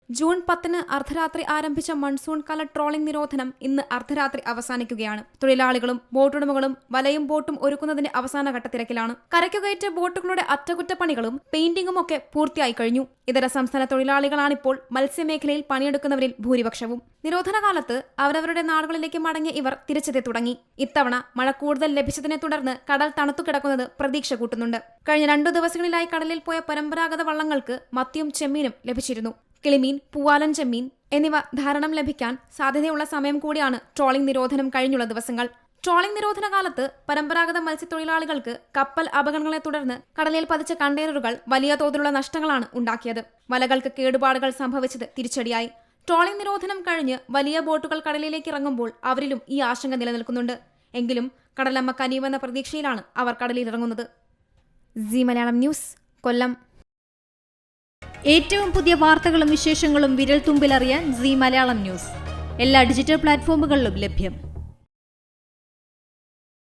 June 10 അർദ്ധരാത്രി ആരംഭിച്ച monsoon കാല ട്രോളിംഗ് നിരോധനം ഇന്ന് അർദ്ധരാത്രി അവസാനിക്കുകയാണ്. തൊഴിലാളികളും ബോട്ടുടമകളും വലയും ബോട്ടും ഒരുക്കുന്നതിന്റെ അവസാനഘട്ട തിരക്കിലാണ്. കരയ്ക്കുകയറ്റ ബോട്ടുകളുടെ അറ്റകുറ്റപ്പണികളും പെയിന്റിംഗും ഒക്കെ പൂർത്തിയായി കഴിഞ്ഞു. ഇതര സംസ്ഥാന തൊഴിലാളികളാണിപ്പോൾ മത്സ്യമേഖലയിൽ പണിയെടുക്കുന്നവരിൽ ഭൂരിപക്ഷവും. നിരോധന കാലത്ത് അവരവരുടെ നാടുകളിലേക്ക് മടങ്ങിയ ഇവർ തിരിച്ചെത്തി തുടങ്ങി. ഇത്തവണ മഴ കൂടുതൽ ലഭിച്ചതിനെ തുടർന്ന് കടൽ തണുത്തു കിടക്കുന്നത് പ്രതീക്ഷ കൂട്ടുന്നുണ്ട്. കഴിഞ്ഞ 2 ദിവസങ്ങളിലായി കടലിൽ പോയ പരമ്പരാഗത വള്ളങ്ങൾക്ക് മത്തിയും ചെമ്മീനും ലഭിച്ചിരുന്നു. കിളിമീൻ, പൂവാലൻ ചെമ്മീൻ എന്നിവ ധാരാളം ലഭിക്കാൻ സാധ്യതയുള്ള സമയം കൂടിയാണ് ട്രോളിംഗ് നിരോധനം കഴിഞ്ഞുള്ള ദിവസങ്ങൾ. ട്രോളിംഗ് നിരോധന കാലത്ത് പരമ്പരാഗത മത്സ്യത്തൊഴിലാളികൾക്ക് കപ്പൽ അപകടങ്ങളെ തുടർന്ന് കടലിൽ പതിച്ച കണ്ടെയ്നറുകൾ വലിയ തോതിലുള്ള നഷ്ടങ്ങളാണ് ഉണ്ടാക്കിയത്. വലകൾക്ക് കേടുപാടുകൾ സംഭവിച്ചത് തിരിച്ചടിയായി. ട്രോളിംഗ് നിരോധനം കഴിഞ്ഞ് വലിയ ബോട്ടുകൾ കടലിലേക്ക് ഇറങ്ങുമ്പോൾ അവരിലും ഈ ആശങ്ക നിലനിൽക്കുന്നുണ്ട്. എങ്കിലും കടലമ്മ കനിയുമെന്ന പ്രതീക്ഷയിലാണ് അവർ കടലിലിറങ്ങുന്നത്. സീ മലയാളം ന്യൂസ്, കൊല്ലം. ഏറ്റവും പുതിയ വാർത്തകളും വിശേഷങ്ങളും വിരൽ തുമ്പിലറിയാൻ സീ മലയാളം ന്യൂസ് എല്ലാ ഡിജിറ്റൽ പ്ലാറ്റ്ഫോമുകളിലും ലഭ്യം.